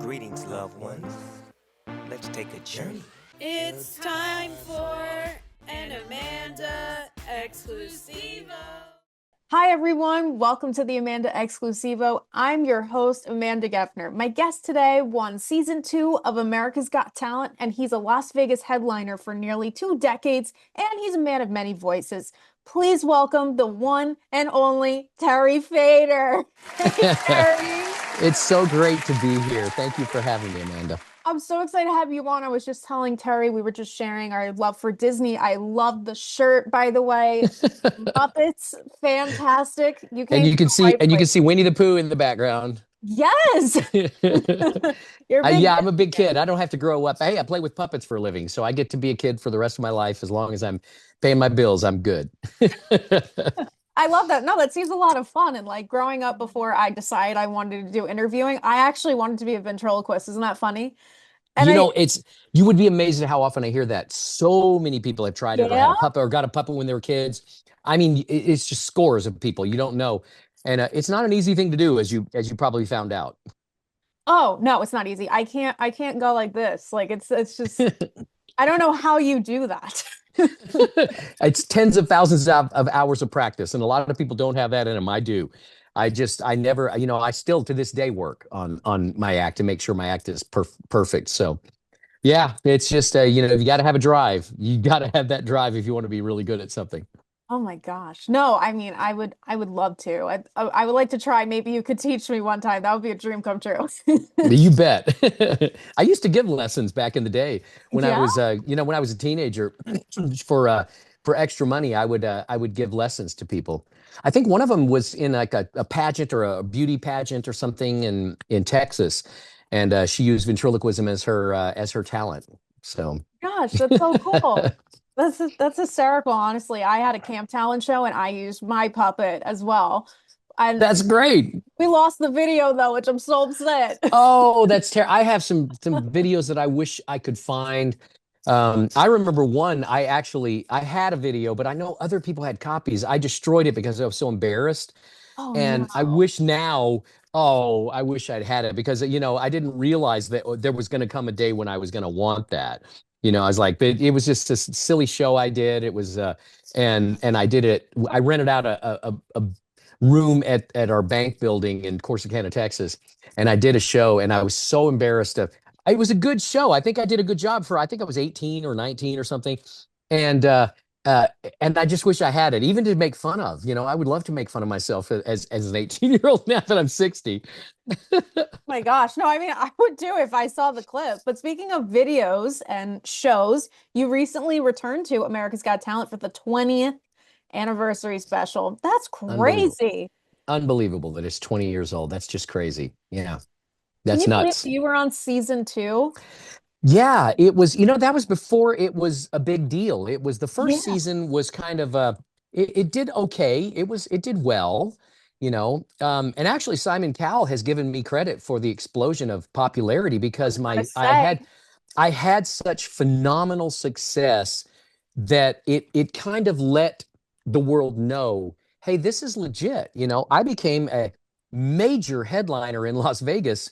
Greetings, loved ones. Let's take a journey. It's time for an Amanda Exclusivo. Hi, everyone. Welcome to the Amanda Exclusivo. I'm your host, Amanda Geffner. My guest today won season 2 of America's Got Talent, and he's a Las Vegas headliner for nearly 2 decades, and he's a man of many voices. Please welcome the one and only Terry Fator. Hey, Terry. It's so great to be here. Thank you for having me, Amanda. I'm so excited to have you on. I was just telling Terry, we were just sharing our love for Disney. I love the shirt, by the way. Muppets, fantastic. You came And you to can the see right and you can place. see Winnie the Pooh in the background. Yes. You're a big Yeah, I'm a big Disney kid. I don't have to grow up. Hey, I play with puppets for a living, so I get to be a kid for the rest of my life. As long as I'm paying my bills, I'm good. I love that. No, that seems a lot of fun. And like growing up before I decided I wanted to do interviewing, I actually wanted to be a ventriloquist. Isn't that funny? And You know, you would be amazed at how often I hear that. So many people have tried it or yeah. had a puppet or got a puppet when they were kids. I mean, it's just scores of people you don't know, and it's not an easy thing to do, as you probably found out. Oh, no, it's not easy. I can't go like this. Like it's just I don't know how you do that. It's tens of thousands of hours of practice, and a lot of people don't have that in them. I do. I never, I still to this day work on my act to make sure my act is perfect. So yeah, it's just, you got to have a drive. You got to have that drive if you want to be really good at something. Oh my gosh. No, I mean, I would love to. I would like to try. Maybe you could teach me one time. That would be a dream come true. You bet. I used to give lessons back in the day when I Yeah. was, when I was a teenager for extra money. I would give lessons to people. I think one of them was in like a pageant or a beauty pageant or something in Texas, and she used ventriloquism as her talent. So Gosh, that's so cool. That's hysterical, honestly. I had a camp talent show and I used my puppet as well. And that's great. we lost the video though, which I'm so upset. Oh, that's terrible. I have some videos that I wish I could find. I remember one. I had a video, but I know other people had copies. I destroyed it because I was so embarrassed, Oh and I no. wish now. Oh, I wish I'd had it because I didn't realize that there was going to come a day when I was going to want that. I was like, but it was just this silly show I did. It was, and I did it. I rented out a room at our bank building in Corsicana, Texas, and I did a show, and I was so embarrassed of. It was a good show. I think I did a good job for. I think I was 18 or 19 or something, and uh, and I just wish I had it, even to make fun of. I would love to make fun of myself as an 18-year-old now that I'm 60. My gosh. No, I mean, I would do if I saw the clip. But speaking of videos and shows, you recently returned to America's Got Talent for the 20th anniversary special. That's Unbelievable, crazy. unbelievable that it's 20 years old. That's just crazy. Yeah, Can that's you believe nuts. you were on season 2? Yeah, it was, that was before it was a big deal. It was the first Yeah. season was kind of it did okay. It did well, and actually Simon Cowell has given me credit for the explosion of popularity I was because gonna my say. I had such phenomenal success that it kind of let the world know, hey, this is legit. I became a major headliner in Las Vegas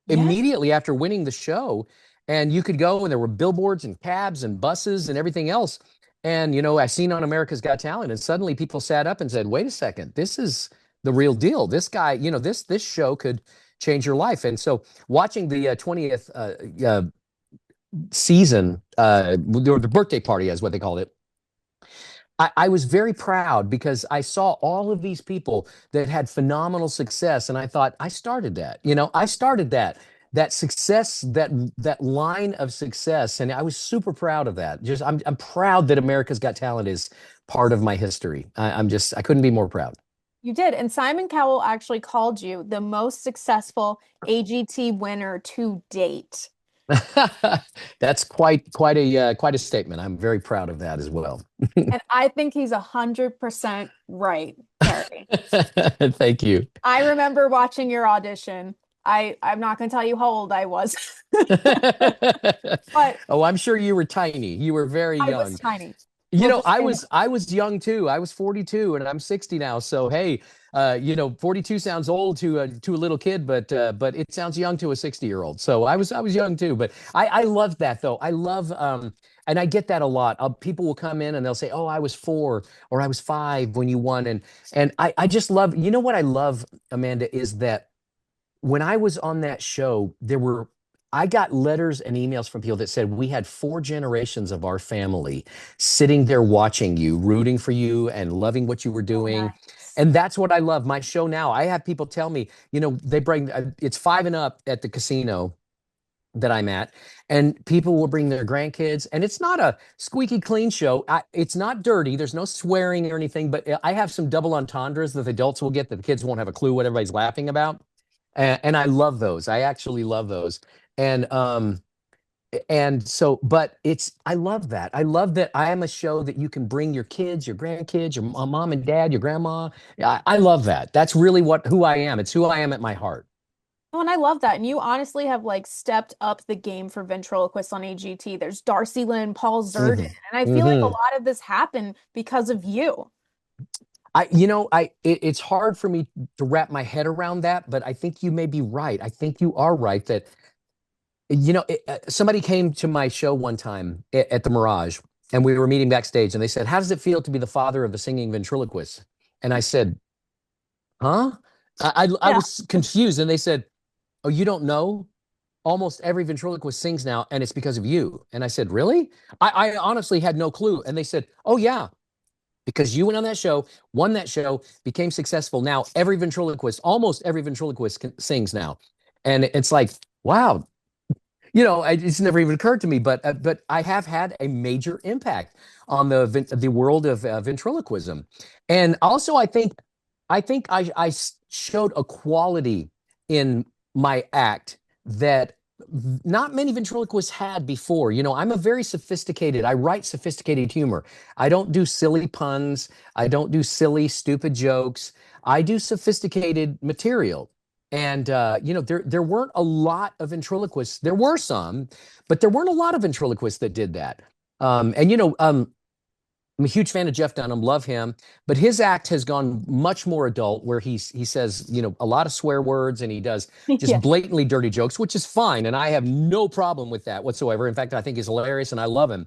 Yeah. immediately after winning the show. And you could go, and there were billboards and cabs and buses and everything else. And, I seen on America's Got Talent, and suddenly people sat up and said, wait a second, this is the real deal. This guy, this show could change your life. And so watching the 20th season, or the birthday party, as what they called it, I was very proud because I saw all of these people that had phenomenal success, and I thought, I started that. I started that success, that line of success, and I was super proud of that. Just I'm proud that America's Got Talent is part of my history. I couldn't be more proud. You did. And Simon Cowell actually called you the most successful AGT winner to date. That's quite a statement. I'm very proud of that as well. And I think he's 100% right, Terry. Thank you. I remember watching your audition. I'm not going to tell you how old I was, but Oh, I'm sure you were tiny. You were very I was young. tiny. You We'll know, just say I was young too. I was 42 and I'm 60 now. So hey, 42 sounds old to a little kid, but it sounds young to a 60-year-old. So I was young too. But I love that though. I love and I get that a lot. People will come in and they'll say, "Oh, I was 4 or I was 5 when you won." And I just love, you know what I love, Amanda, is that when I was on that show, I got letters and emails from people that said we had 4 generations of our family sitting there watching you, rooting for you and loving what you were so doing. nice. And that's what I love. My show now, I have people tell me, they bring it's 5 and up at the casino that I'm at, and people will bring their grandkids, and it's not a squeaky clean show. It's not dirty. There's no swearing or anything, but I have some double entendres that the adults will get that the kids won't have a clue what everybody's laughing about. And I love those. I actually love those. And but I love that. I love that I am a show that you can bring your kids, your grandkids, your mom and dad, your grandma. I love that. That's really who I am. It's who I am at my heart. Oh, and I love that. And you honestly have like stepped up the game for ventriloquists on AGT. There's Darcy Lynn, Paul Zerdin, Hmm. and I feel like a Hmm. lot of this happened because of you. It's hard for me to wrap my head around that, but I think you may be right. I think you are right that, somebody came to my show one time at the Mirage, and we were meeting backstage, and they said, "How does it feel to be the father of the singing ventriloquist?" And I said, "Huh?" I Yeah. was confused, and they said, "Oh, you don't know? Almost every ventriloquist sings now, and it's because of you." And I said, "Really?" I honestly had no clue. And they said, "Oh, yeah, because you went on that show, won that show, became successful. Now almost every ventriloquist sings now." And it's like, wow, it's never even occurred to me, but I have had a major impact on the world of ventriloquism. And also, I showed a quality in my act that not many ventriloquists had before. I'm a very sophisticated. I write sophisticated humor. I don't do silly puns. I don't do silly, stupid jokes. I do sophisticated material. And there weren't a lot of ventriloquists. There were some, but there weren't a lot of ventriloquists that did that. And I'm a huge fan of Jeff Dunham, love him, but his act has gone much more adult, where he says a lot of swear words, and he does just Yeah. blatantly dirty jokes, which is fine, and I have no problem with that whatsoever. In fact, I think he's hilarious, and I love him.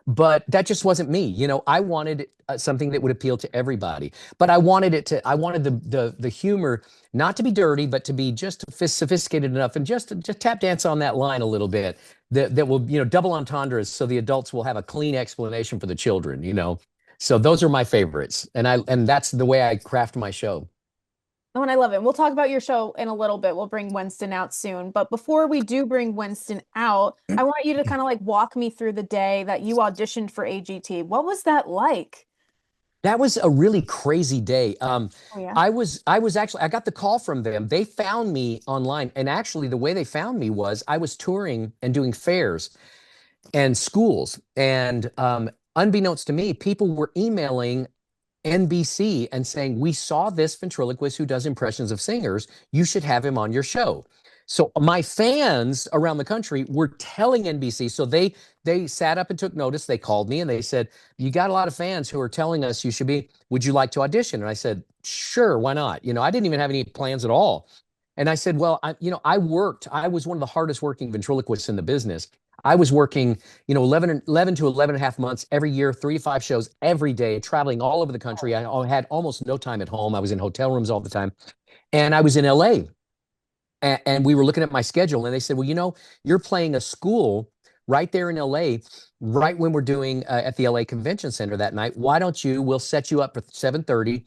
But that just wasn't me. I wanted something that would appeal to everybody. But I wanted the humor not to be dirty, but to be just sophisticated enough, and just tap dance on that line a little bit, that will, double entendres, so the adults will have a clean explanation for the children. So those are my favorites. And that's the way I craft my show. Oh, and I love it. We'll talk about your show in a little bit. We'll bring Winston out soon. But before we do bring Winston out, I want you to kind of like walk me through the day that you auditioned for AGT. What was that like? That was a really crazy day. Oh, yeah. I was actually, I got the call from them. They found me online, and actually the way they found me was I was touring and doing fairs and schools, and unbeknownst to me, people were emailing NBC and saying, "We saw this ventriloquist who does impressions of singers. You should have him on your show." So my fans around the country were telling NBC. So they sat up and took notice. They called me and they said, "You got a lot of fans who are telling us you should be. Would you like to audition?" And I said, "Sure, why not?" I didn't even have any plans at all. And I said, "Well, I was one of the hardest working ventriloquists in the business. I was working, 11 to 11 and a half months every year, 3 to 5 shows every day, traveling all over the country. I had almost no time at home. I was in hotel rooms all the time. And I was in LA, and we were looking at my schedule, and they said, "Well, you're playing a school right there in LA, right when we're doing at the LA Convention Center that night. Why don't we'll set you up for 7:30.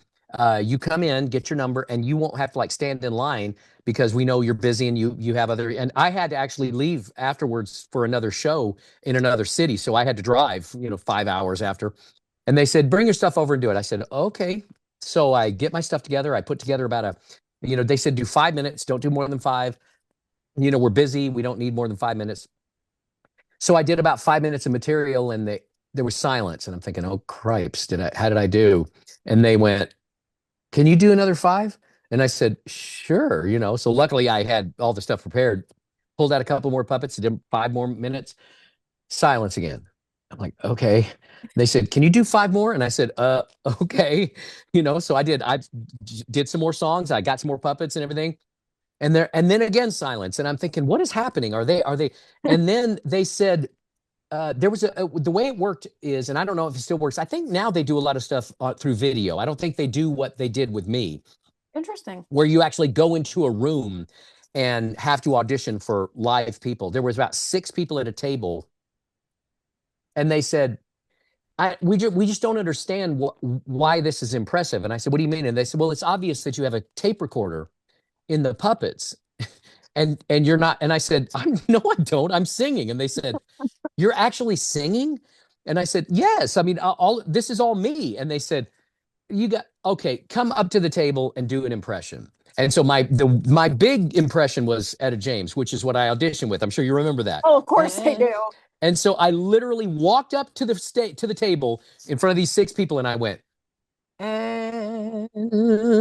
You come in, get your number, and you won't have to like stand in line, because we know you're busy and you have other." And I had to actually leave afterwards for another show in another city, so I had to drive, 5 hours after. And they said, "Bring your stuff over and do it." I said, "Okay." So I get my stuff together. I put together about they said, "Do 5 minutes, don't do more than five. We're busy. We don't need more than 5 minutes." So I did about 5 minutes of material, and there was silence. And I'm thinking, "Oh, cripes, how did I do?" And they went, "Can you do another five?" And I said, "Sure." So luckily I had all the stuff prepared, pulled out a couple more puppets, did 5 more minutes, silence again. I'm like, okay. They said, can you do five more? And I said, okay. So I did some more songs. I got some more puppets and everything. And then again, silence. And I'm thinking, what is happening? Are they? And then they said, there was the way it worked is, and I don't know if it still works. I think now they do a lot of stuff through video. I don't think they do what they did with me, Interesting. where you actually go into a room and have to audition for live people. There was about six people at a table, and they said, we just don't understand why this is impressive. And I said, what do you mean? And they said, well, it's obvious that you have a tape recorder in the puppets, and you're not. And I said, no, I don't. I'm singing. And they said, you're actually singing? And I said, yes. I mean, all this is all me. And they said, okay, come up to the table and do an impression. And so my big impression was Etta James, which is what I auditioned with. I'm sure you remember that. Oh, of course I do. And so I literally walked up to the table in front of these six people, and I went, and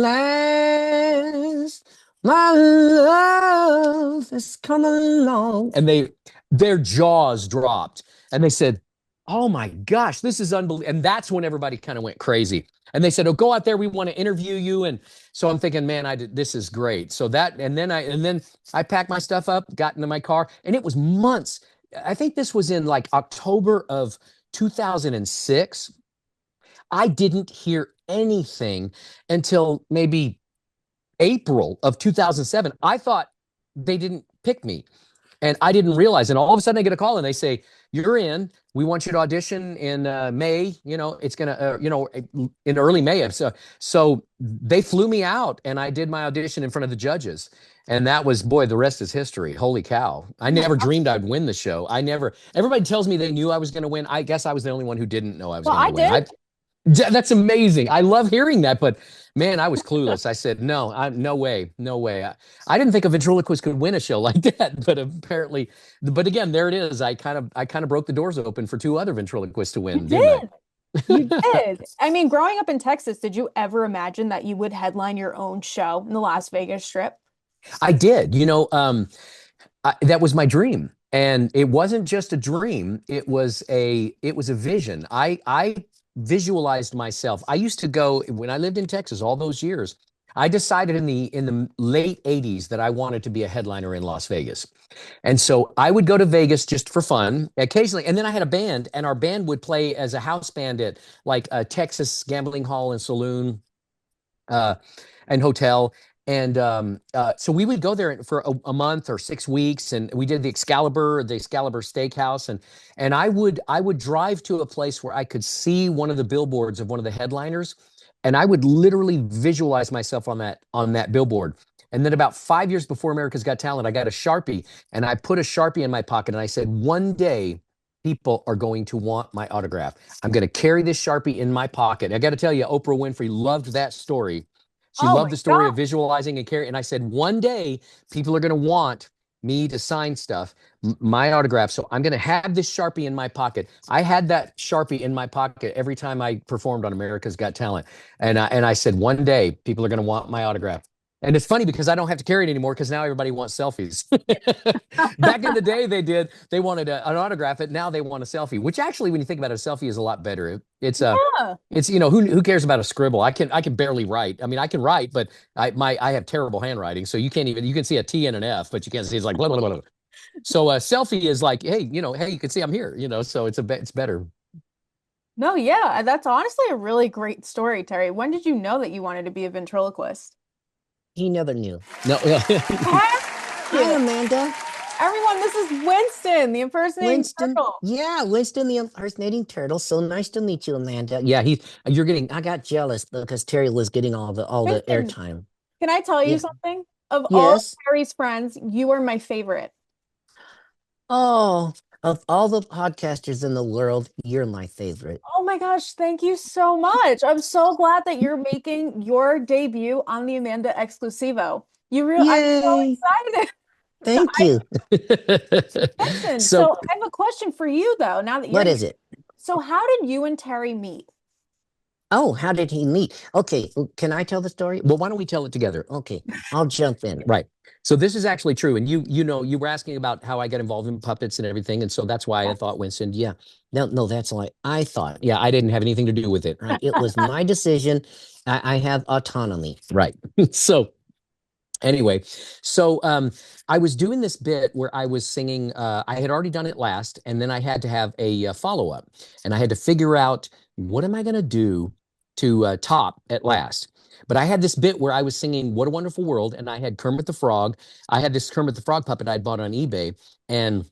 last, my love has come along. And their jaws dropped, and they said, oh my gosh, this is unbelievable. And that's when everybody kind of went crazy. And they said, oh, go out there. We want to interview you. And so I'm thinking, man, this is great. So and then I packed my stuff up, got into my car, and it was months. I think this was in like October of 2006. I didn't hear anything until maybe April of 2007. I thought they didn't pick me, and I didn't realize. And all of a sudden I get a call and they say, you're in. We want you to audition in May. It's going to, in early May. So they flew me out, and I did my audition in front of the judges. And that was, boy, the rest is history. Holy cow. I never dreamed I'd win the show. Everybody tells me they knew I was going to win. I guess I was the only one who didn't know I was going to win. I did. That's amazing. I love hearing that, but man, I was clueless. I said, no way. I didn't think a ventriloquist could win a show like that, but apparently, but again, there it is. I kind of broke the doors open for two other ventriloquists to win, didn't I? You did. I mean, growing up in Texas, did you ever imagine that you would headline your own show in the Las Vegas Strip? I did. That was my dream. And it wasn't just a dream. It was a vision. I visualized myself. I used to go when I lived in Texas all those years. I decided in the late 80s that I wanted to be a headliner in Las Vegas. And so I would go to Vegas just for fun occasionally. And then I had a band, and our band would play as a house band at like a Texas gambling hall and saloon and hotel. And so we would go there for a month or 6 weeks, and we did the Excalibur Steakhouse, and I would drive to a place where I could see one of the billboards of one of the headliners, and I would literally visualize myself on that billboard. And then about 5 years before America's Got Talent, I got a Sharpie, and I put a Sharpie in my pocket, and I said, one day people are going to want my autograph. I'm going to carry this Sharpie in my pocket. I got to tell you, Oprah Winfrey loved that story. She loved the story of visualizing and carrying. And I said, one day people are going to want me to sign stuff, my autograph. So I'm going to have this Sharpie in my pocket. I had that Sharpie in my pocket every time I performed on America's Got Talent. And I said, one day people are going to want my autograph. And it's funny because I don't have to carry it anymore because now everybody wants selfies. Back in the day, they wanted an autograph, and now they want a selfie, which actually, when you think about it, a selfie is a lot better. It's who cares about a scribble? I can barely write. I mean, I can write, but I have terrible handwriting, so you can see a T and an F, but you can't see it's like blah, blah, blah, blah. So a selfie is like, hey, you can see I'm here, so it's better. No, yeah, that's honestly a really great story, Terry. When did you know that you wanted to be a ventriloquist? He never knew. No. Hi, Amanda. Everyone, this is Winston, the impersonating turtle. Yeah, Winston the Impersonating Turtle. So nice to meet you, Amanda. Yeah, I got jealous because Terry was getting all the airtime. Can I tell you something? Of Yes. all Terry's friends, you are my favorite. Oh, of all the podcasters in the world, you're my favorite. Oh my gosh, thank you so much. I'm so glad that you're making your debut on the Amanda Exclusivo. I'm so excited. Thank you. Listen, so I have a question for you though. Now that what is it? So how did you and Terry meet? Oh, how did he meet? Okay, can I tell the story? Well, why don't we tell it together? Okay, I'll jump in. Right. So this is actually true. And you were asking about how I got involved in puppets and everything. And so that's why I thought, Winston, Yeah. No, no, that's like I thought. Yeah, I didn't have anything to do with it. Right. It was my decision. I have autonomy. right. So anyway, so I was doing this bit where I was singing. I had already done it last, and then I had to have a follow-up, and I had to figure out what am I going to do to top at last. But I had this bit where I was singing "What a Wonderful World," and I had Kermit the Frog. I had this Kermit the Frog puppet I'd bought on eBay, and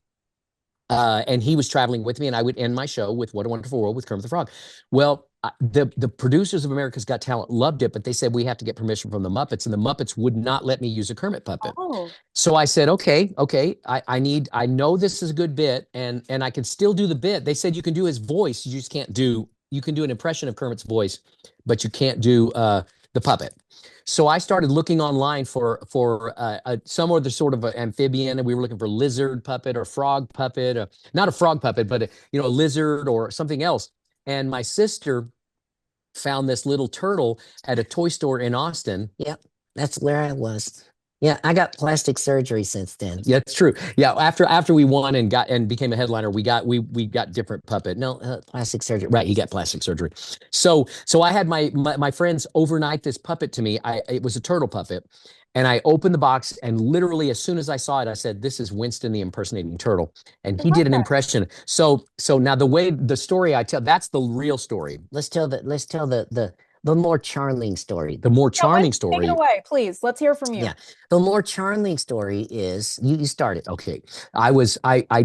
he was traveling with me, and I would end my show with "What a Wonderful World" with Kermit the Frog. Well, the producers of America's Got Talent loved it, but they said we have to get permission from the Muppets, and the Muppets would not let me use a Kermit puppet. Oh, So I said, okay, I know this is a good bit, and I can still do the bit. They said you can do his voice, you just can't do. You can do an impression of Kermit's voice, but you can't do the puppet. So I started looking online for some other sort of amphibian, and we were looking for lizard puppet or frog puppet, not a frog puppet, but a lizard or something else. And my sister found this little turtle at a toy store in Austin. Yep, that's where I was. Yeah, I got plastic surgery since then. Yeah, it's true. Yeah, after we won and became a headliner, we got different puppet. No, plastic surgery. Right, he got plastic surgery. So I had my friends overnight this puppet to me. It was a turtle puppet, and I opened the box, and literally as soon as I saw it, I said, "This is Winston the Impersonating Turtle," and he did an impression. So now the story I tell, that's the real story. Let's tell the more charming story. The more charming take story. it away, please. Let's hear from you. Yeah, the more charming story is you started. Okay,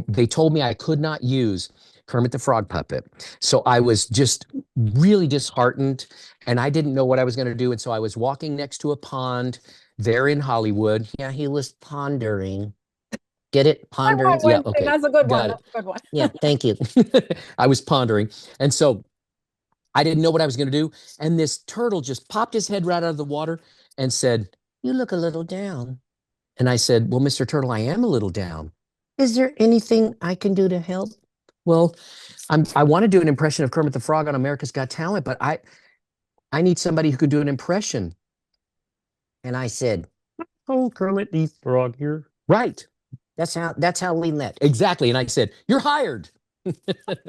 they told me I could not use Kermit the Frog puppet, so I was just really disheartened, and I didn't know what I was going to do, and so I was walking next to a pond there in Hollywood. Yeah, he was pondering. Get it? Pondering. Yeah, okay, That's a good one. got That's a good one. Yeah, thank you. I was pondering, and so I didn't know what I was going to do, and this turtle just popped his head right out of the water and said, You look a little down. and I said, "Well, Mr. Turtle, I am a little down." Is there anything I can do to help? Well, I want to do an impression of Kermit the Frog on America's Got Talent, but I need somebody who could do an impression. And I said, Oh, Kermit the Frog here. Right. that's how we met. Exactly. And I said, "You're hired."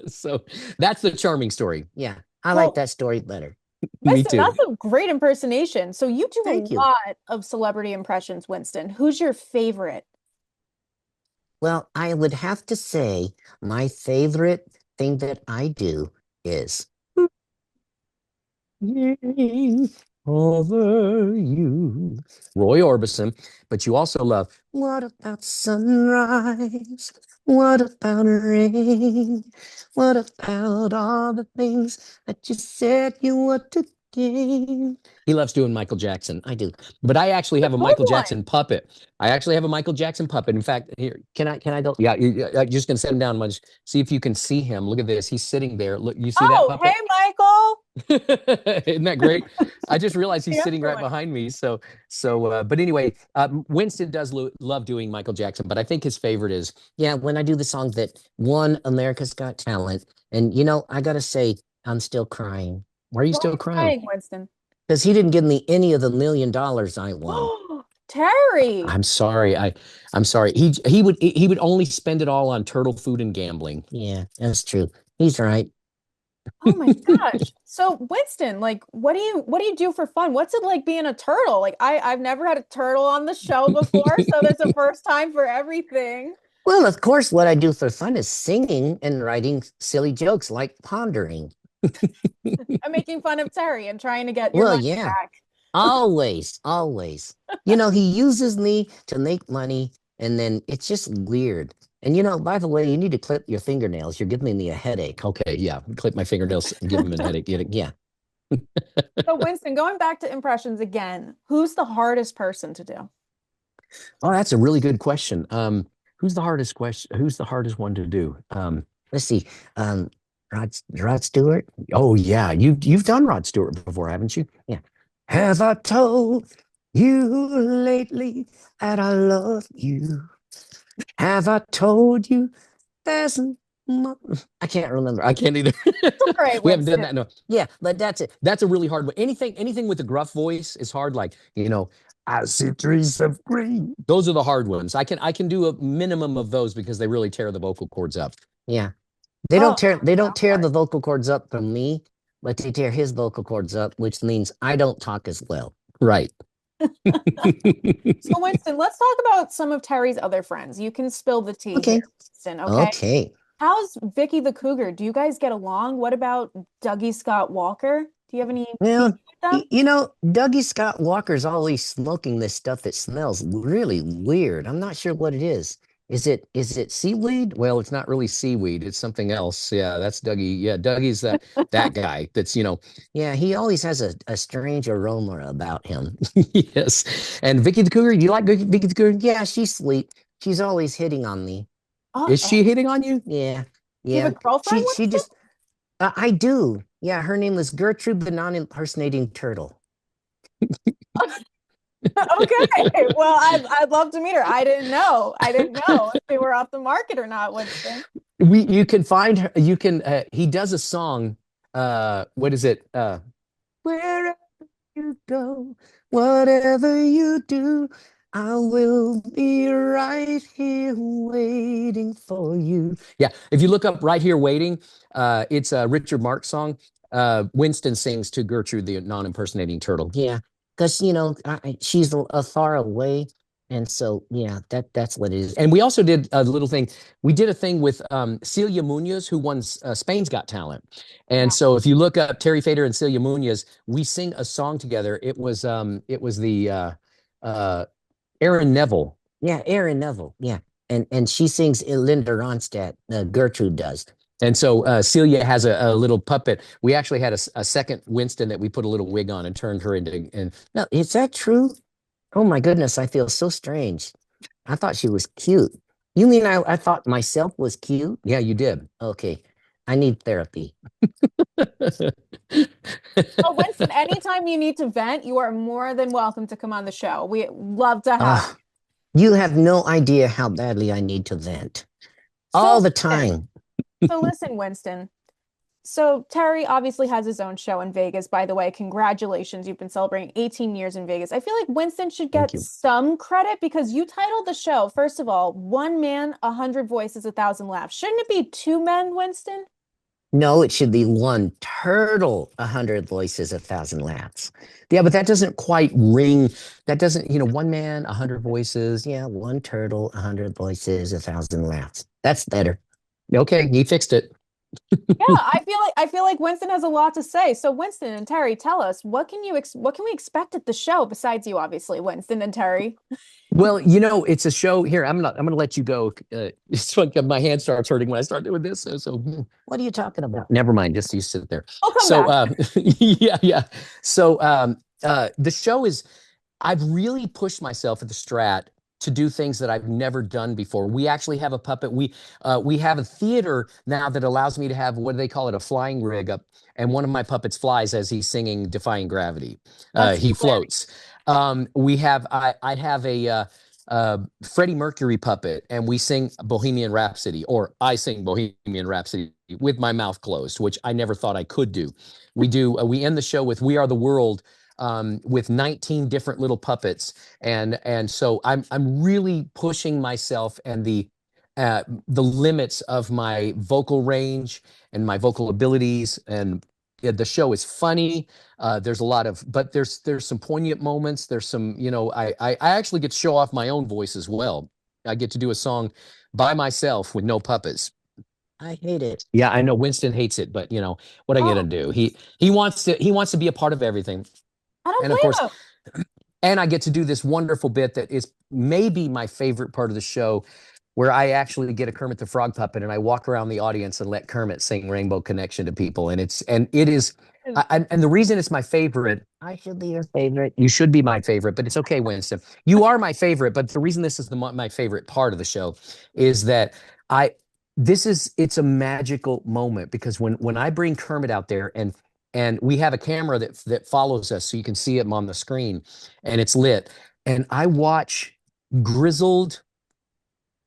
So that's the charming story. Yeah, I Well, like that story better. Me Winston, too. that's a great impersonation. So you do Thank a you. lot of celebrity impressions, Winston. Who's your favorite? Well, I would have to say my favorite thing that I do is Over you. Roy Orbison, but you also love what about sunrise? What about rain? What about all the things that you said you would to gain? he loves doing Michael Jackson. I do. But I actually have a good Michael one. Jackson puppet. I actually have a Michael Jackson puppet. In fact, here, can I go? Yeah, you're just gonna set him down much. See if you can see him. Look at this. He's sitting there. Look, you see that Oh, puppet? hey, Michael. Isn't that great? I just realized he's Yeah, sitting right really. behind me. But anyway, Winston does love doing Michael Jackson, but I think his favorite is Yeah, when I do the song that won America's Got Talent, and I gotta say, I'm still crying Why are you Why still are you crying? Winston? because he didn't give me any of the $1 million I won. Terry. I'm sorry. I'm sorry. He would only spend it all on turtle food and gambling. Yeah, that's true. He's right. Oh my gosh. So Winston, like what do you do for fun? What's it like being a turtle? Like I've never had a turtle on the show before, so there's a first time for everything. Well, of course, what I do for fun is singing and writing silly jokes like pondering. I'm making fun of Terry and trying to get your Well, money yeah. back. Always, always. He uses me to make money, and then it's just weird. And by the way, you need to clip your fingernails. You're giving me a headache. Okay, yeah. Clip my fingernails and give him a headache. Yeah. So Winston, going back to impressions again, who's the hardest person to do? Oh, that's a really good question. Who's the hardest question? Who's the hardest one to do? Let's see. Rod Stewart. Oh yeah, you've done Rod Stewart before, haven't you? Yeah. Have I told you lately that I love you? Have I told you there's I can't remember. I can't either. All right, We haven't done Winston. that. No, Yeah, but that's it. that's a really hard one. Anything with a gruff voice is hard. Like, I see trees of green. Those are the hard ones. I can do a minimum of those because they really tear the vocal cords up. Yeah. Oh, They don't tear sorry. the vocal cords up from me, but they tear his vocal cords up, which means I don't talk as well. Right. So, Winston, let's talk about some of Terry's other friends. You can spill the tea Okay. here, Winston, okay? Okay. How's Vicky the Cougar? Do you guys get along? What about Dougie Scott Walker? Do you have any Well, beef with them? Dougie Scott Walker's always smoking this stuff that smells really weird. I'm not sure what it is. Is it seaweed? Well, it's not really seaweed. It's something else. Yeah, that's Dougie. Yeah, Dougie's that guy that's, Yeah, he always has a strange aroma about him. yes. And Vicky the Cougar, you like Vicky the Cougar? Yeah, she's sweet. She's always hitting on me. Is Uh-oh. she hitting on you? Yeah. You have Yeah. a girlfriend, She Winston? just I do. Yeah, her name was Gertrude the Non-Impersonating Turtle. Okay. Well, I'd love to meet her. I didn't know. If they were off the market or not, Winston. You can find her. He does a song. What is it? Wherever you go, whatever you do, I will be right here waiting for you. Yeah. If you look up Right Here Waiting, it's a Richard Marx song. Winston sings to Gertrude, the non-impersonating turtle. Yeah, because she's a far away, and so yeah, that's what it is. And we also did a little thing. We did a thing with Celia Munoz, who won Spain's Got Talent. And so if you look up Terry Fator and Celia Munoz, we sing a song together. It was the Aaron Neville. Yeah, Aaron Neville. Yeah, and she sings Linda Ronstadt. Gertrude does. And so Celia has a little puppet. We actually had a second Winston that we put a little wig on and turned her into. And No, is that true? Oh my goodness, I feel so strange. I thought she was cute. You mean I thought myself was cute? yeah, you did. Okay, I need therapy. Oh, Winston, anytime you need to vent, you are more than welcome to come on the show. We love to have Ah, you have no idea how badly I need to vent. All the time. So listen, Winston. So Terry obviously has his own show in Vegas, by the way. Congratulations. You've been celebrating 18 years in Vegas. I feel like Winston should Thank get you. some credit because you titled the show, first of all, One Man, 100 Voices, 1,000 Laughs. Shouldn't it be two men, Winston? No, it should be one turtle, 100 voices, 1,000 laughs. Yeah, but that doesn't quite ring. That doesn't, one man, 100 voices. Yeah, one turtle, 100 voices, 1,000 laughs. That's better. Okay, he fixed it. Yeah, I feel like Winston has a lot to say. So Winston and Terry, tell us what can we expect at the show besides you, obviously, Winston and Terry? Well, it's a show here. I'm gonna let you go. It's like my hand starts hurting when I start doing this. So What are you talking about? never mind. Just you sit there. I'll come So back. yeah. So the show is. I've really pushed myself at the Strat to do things that I've never done before. We actually have a puppet. We have a theater now that allows me to have, what do they call it, a flying rig up, and one of my puppets flies as he's singing "Defying Gravity." That's He hilarious. floats. I have a Freddie Mercury puppet, and we sing Bohemian Rhapsody, or I sing Bohemian Rhapsody with my mouth closed, which I never thought I could do. We end the show with "We Are the World." With 19 different little puppets, and so I'm really pushing myself and the limits of my vocal range and my vocal abilities. And the show is funny. There's a lot of, but there's some poignant moments. There's some, I actually get to show off my own voice as well. I get to do a song by myself with no puppets. I hate it. Yeah, I know Winston hates it, but what are you gonna do? He wants to be a part of everything. I don't And of blame course, him. and I get to do this wonderful bit that is maybe my favorite part of the show, where I actually get a Kermit the Frog puppet and I walk around the audience and let Kermit sing Rainbow Connection to people. And it is, and the reason it's my favorite, I should be your favorite. you should be my favorite, but it's okay, Winston. You are my favorite, but the reason this is my favorite part of the show is that it's a magical moment, because when I bring Kermit out there, and we have a camera that follows us, so you can see him on the screen, and it's lit. And I watch grizzled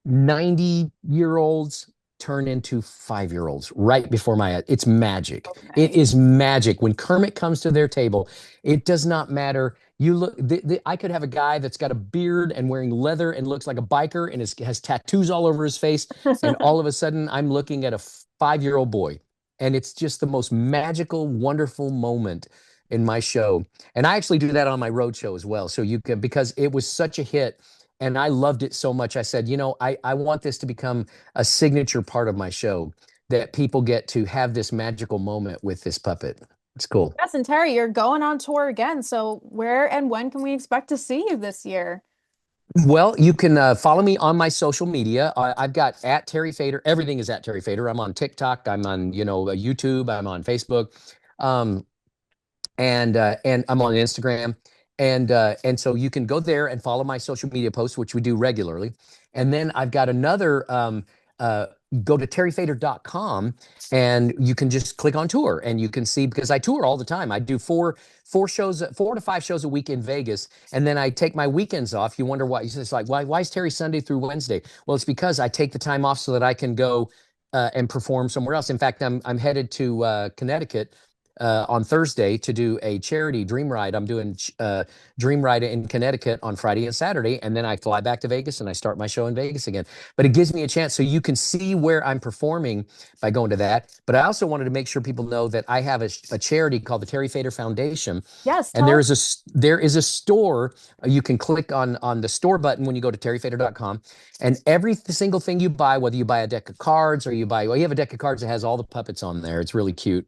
90-year-olds turn into 5-year-olds right before my eyes. It's magic. It Okay. is magic. When Kermit comes to their table, it does not matter. You look, I could have a guy that's got a beard and wearing leather and looks like a biker and has tattoos all over his face. And all of a sudden, I'm looking at a 5-year-old boy. And it's just the most magical, wonderful moment in my show. And I actually do that on my road show as well. So you can, because it was such a hit and I loved it so much. I said, I want this to become a signature part of my show that people get to have this magical moment with this puppet. It's cool. Yes, and Terry, you're going on tour again. So where and when can we expect to see you this year? Well, you can follow me on my social media. I've got at Terry Fator. Everything is at Terry Fator. I'm on TikTok. I'm on, YouTube. I'm on Facebook. Um, and I'm on Instagram. And so you can go there and follow my social media posts, which we do regularly. And then I've got another uh, go to terryfator.com and you can just click on tour and you can see because I tour all the time. I do four shows, 4 to 5 shows a week in Vegas, and then I take my weekends off. You wonder why? It's like why is Terry Sunday through Wednesday? Well, it's because I take the time off so that I can go and perform somewhere else. In fact, I'm headed to Connecticut on Thursday to do a charity dream ride. I'm doing dream ride in Connecticut on Friday and Saturday, and then I fly back to Vegas and I start my show in Vegas again. But it gives me a chance so you can see where I'm performing by going to that. But I also wanted to make sure people know that I have a charity called the Terry Fator Foundation. Yes, And tell there is a store. You can click on the store button when you go to terryfator.com, and every single thing you buy, whether you buy a deck of cards or you have a deck of cards that has all the puppets on there. It's really cute.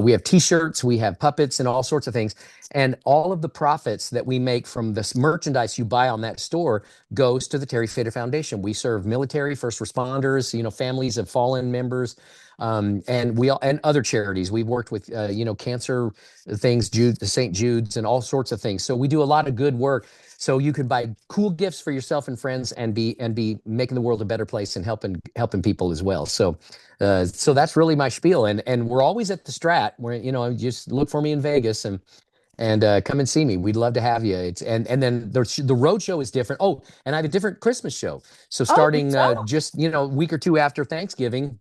We have T-shirts, we have puppets, and all sorts of things. And all of the profits that we make from this merchandise you buy on that store goes to the Terry Fator Foundation. We serve military, first responders, families of fallen members, and other charities. We've worked with cancer things, the St. Jude's, and all sorts of things. So we do a lot of good work. So you could buy cool gifts for yourself and friends, and be making the world a better place and helping people as well. So that's really my spiel, and we're always at the Strat. Where just look for me in Vegas and come and see me. We'd love to have you. And then the road show is different. Oh, and I have a different Christmas show. So Oh, starting just a week or two after Thanksgiving,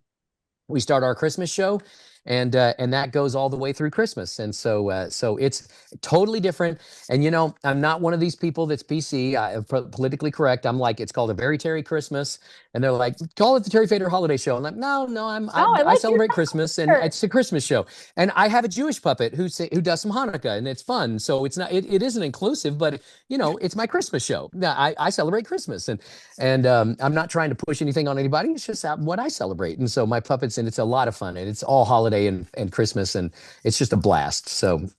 we start our Christmas show, and that goes all the way through Christmas. And so it's totally different. And I'm not one of these people that's PC, politically correct. I'm like, it's called a Very Terry Christmas, and they're like, call it the Terry Fator Holiday Show. I'm like, no, Oh, I I like your celebrate Christmas, and shirt. it's a Christmas show. And I have a Jewish puppet who does some Hanukkah, and it's fun. So it's not it isn't inclusive, but it's my Christmas show. Now I celebrate Christmas, and I'm not trying to push anything on anybody. It's just what I celebrate. And so my puppets, and it's a lot of fun, and it's all holiday and Christmas, and it's just a blast. So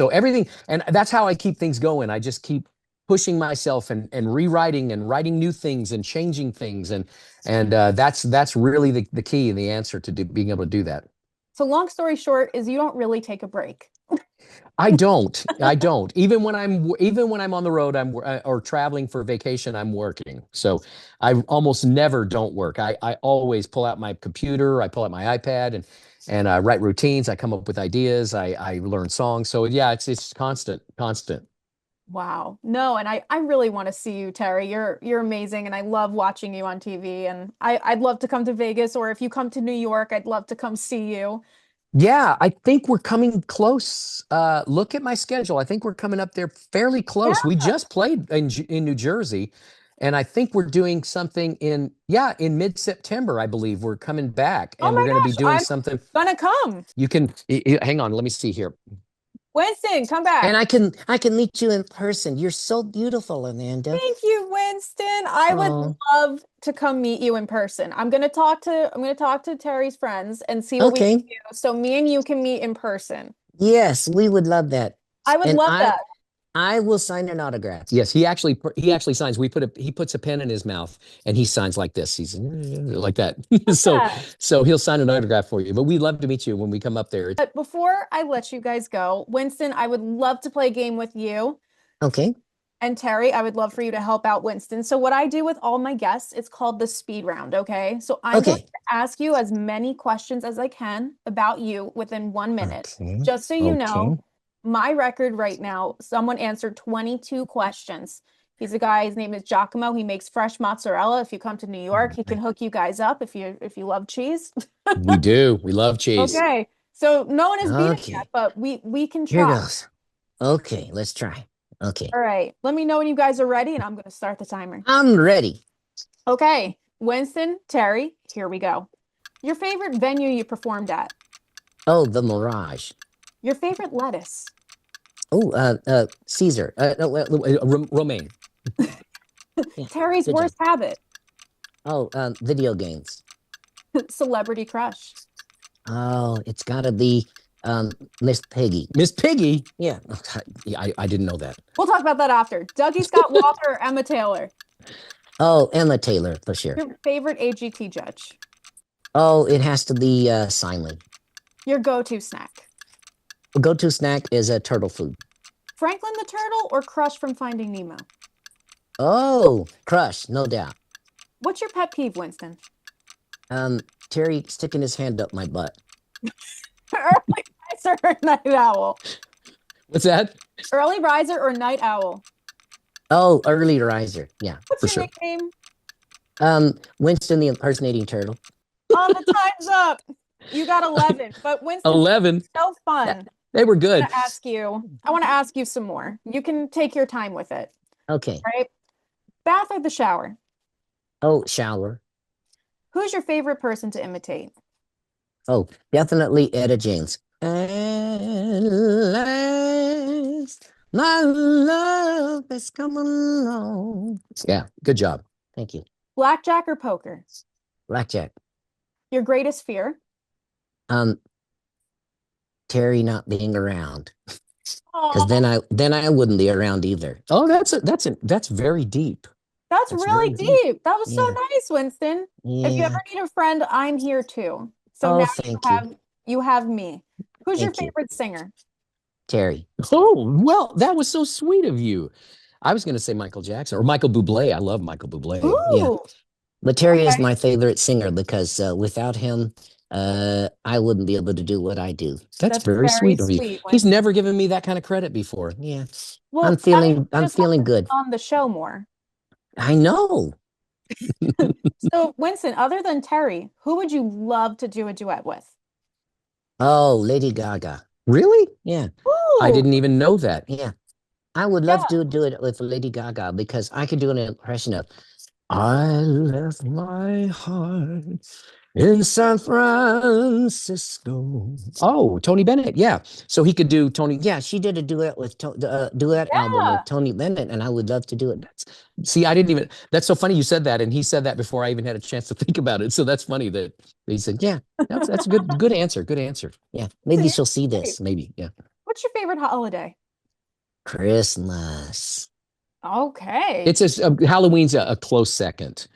everything, and that's how I keep things going. I just keep pushing myself and rewriting and writing new things and changing things, and that's really the key and the answer to being able to do that. So long story short is you don't really take a break. I don't. I don't. Even when I'm on the road, or traveling for vacation, I'm working. So I almost never don't work. I always pull out my computer, I pull out my iPad, and I write routines. I come up with ideas. I learn songs. So yeah, it's constant, constant. Wow. No, and I really want to see you, Terry. You're amazing, and I love watching you on TV. And I'd love to come to Vegas, or if you come to New York, I'd love to come see you. Yeah, I think we're coming close. Look at my schedule. I think we're coming up there fairly Yeah. close. We just played in New Jersey, and I think we're doing something in mid-September, I believe. We're coming back, Oh and we're my going to be gosh, doing I'm something. gonna come. You can hang on. Let me see here. Winston, come And back. I can meet you in person. You're so beautiful, Amanda. Thank you, Winston. I would Oh, love to come meet you in person. I'm gonna talk to Terry's friends and see what we can okay. do so me and you can meet in person. Yes, we would love that. I would And love I that. I will sign an autograph. Yes, he actually signs. He puts a pen in his mouth and he signs like this. He's like that. So Yeah. so he'll sign an autograph for you. But we'd love to meet you when we come up there. But before I let you guys go, Winston, I would love to play a game with you. Okay. And Terry, I would love for you to help out Winston. So what I do with all my guests, it's called the speed round, okay? So I'm going Okay. to ask you as many questions as I can about you within 1 minute. Okay. Just so you Okay. know, my record right now, someone answered 22 questions. If He's a guy, his name is Giacomo. He makes fresh mozzarella. If you come to New York, he can hook you guys up if you love cheese. We do. We love cheese. Okay. So no one has beat it Okay. yet, but we can Here try. goes. Okay, let's try. Okay. All right. Let me know when you guys are ready, and I'm going to start the timer. I'm ready. Okay. Winston, Terry, here we go. Your favorite venue you performed at? Oh, the Mirage. Your favorite lettuce? Oh, Caesar. Romaine. Yeah, Terry's good worst habit? Oh, video games. Celebrity crush? Oh, it's gotta be Miss Piggy. Miss Piggy. Yeah. I didn't know that. We'll talk about that after. Dougie Scott Walker or Emma Taylor? Oh, Emma Taylor for sure. Your favorite AGT judge? Oh, it has to be Simon. Your go-to snack? Go-to snack is a turtle food. Franklin the Turtle or Crush from Finding Nemo? Oh, Crush, no doubt. What's your pet peeve, Winston? Terry sticking his hand up my butt. Early riser or night owl? What's that? Early riser or night owl? Oh, early riser. Yeah, What's for your sure. nickname? Winston the Impersonating Turtle. The time's up. You got 11, but Winston, 11. so fun. They were good. I want to ask you some more. You can take your time with it. Okay. Right? Bath or the shower? Oh, shower. Who's your favorite person to imitate? Oh, definitely Etta James. At last, my love has come along. Yeah, good job. Thank you. Blackjack or poker? Blackjack. Your greatest fear? Terry not being around. Oh, Because then I wouldn't be around either. Oh, that's very deep. that's That's really very deep. deep. That was so Yeah. nice, Winston. If you Yeah. ever need a friend, I'm here too. So Oh, now thank you have me. Who's your Thank you. favorite singer? Terry. Oh, well, that was so sweet of you. I was going to say Michael Jackson or Michael Bublé. I love Michael Bublé. Ooh, Yeah. But Terry is Okay. my favorite singer because without him, I wouldn't be able to do what I do. That's very sweet of you. He's Winston. never given me that kind of credit before. Yeah. Well, I'm that means feeling you I'm just have feeling to good. be on the show more. I know. So, Winston, other than Terry, who would you love to do a duet with? Oh, Lady Gaga. Really? Yeah. I Ooh, didn't even know that. Yeah. I would love to do it with Lady Gaga because I could do an impression of I left my heart in San Francisco. Oh, Tony Bennett. Yeah. So he could do Tony. Yeah, she did a duet with duet album with Tony Bennett, and I would love to do it. See, I didn't even. That's so funny you said that, and he said that before I even had a chance to think about it. So that's funny that he said, "Yeah, that's a good answer. Good answer." Yeah, maybe See, she'll see this. Maybe, yeah. What's your favorite holiday? Christmas. Okay. It's Halloween's a close second.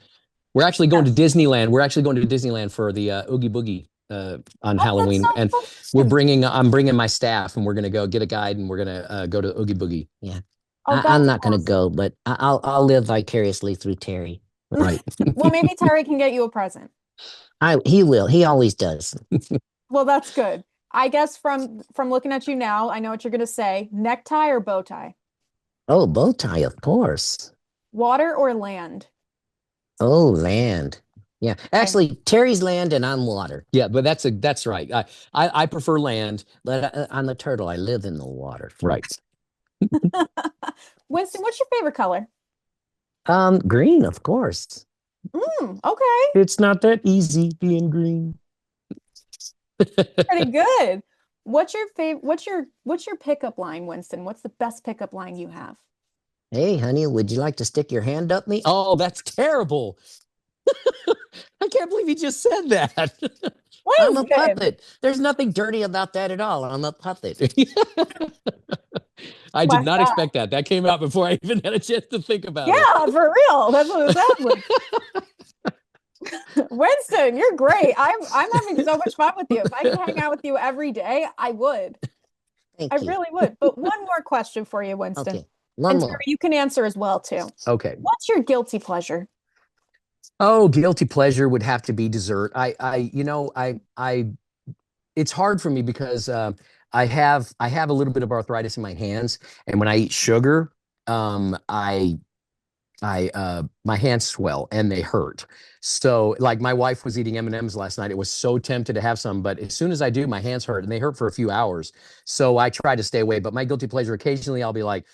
We're actually going to Disneyland. We're actually going to Disneyland for the Oogie Boogie on Halloween, that's so and fun. I'm bringing my staff, and we're gonna go get a guide, and we're gonna go to Oogie Boogie. Yeah, Oh, I'm that's not gonna awesome. go, but I'll live vicariously through Terry. Right. Well, maybe Terry can get you a present. He will. He always does. Well, that's good. I guess from looking at you now, I know what you're going to say. Necktie or bow tie? Oh, bow tie, of course. Water or land? Oh, land. Yeah, actually, Terry's land and I'm water. Yeah, but that's right. I prefer land. But I'm a turtle. I live in the water. Right. Winston, what's your favorite color? Green, of course. Okay. It's not that easy being green. Pretty good. What's your favorite? What's your pickup line, Winston? What's the best pickup line you have? Hey, honey, would you like to stick your hand up me? Oh, that's terrible. I can't believe you just said that. I'm a Winston. puppet. There's nothing dirty about that at all. I'm a puppet. I did My not God. expect that. That came out before I even had a chance to think about it. Yeah, for real. That's what it sounds like. Winston, you're great. I'm having so much fun with you. If I could hang out with you every day, I would. Thank I you. really would. But one more question for you, Winston. Okay, one And more. Terry, you can answer as well too. Okay. What's your guilty pleasure? Oh, guilty pleasure would have to be dessert. It's hard for me because I have a little bit of arthritis in my hands, and when I eat sugar, I my hands swell and they hurt. So like my wife was eating M&Ms last night. It was so tempted to have some, but as soon as I do, my hands hurt and they hurt for a few hours. So I try to stay away. But my guilty pleasure, occasionally I'll be like,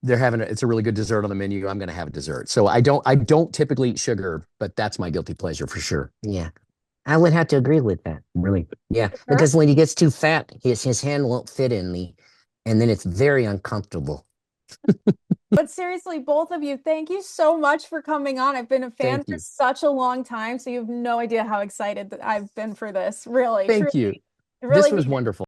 it's a really good dessert on the menu. I'm going to have a dessert. So I don't typically eat sugar, but that's my guilty pleasure for sure. Yeah. I would have to agree with that. Really. Yeah. Sure. Because when he gets too fat, his hand won't fit in me. And then it's very uncomfortable. But seriously, both of you, thank you so much for coming on. I've been a fan Thank for you. such a long time, so you have no idea how excited that I've been for this. Really, Thank truly. you. It really This was means it. wonderful.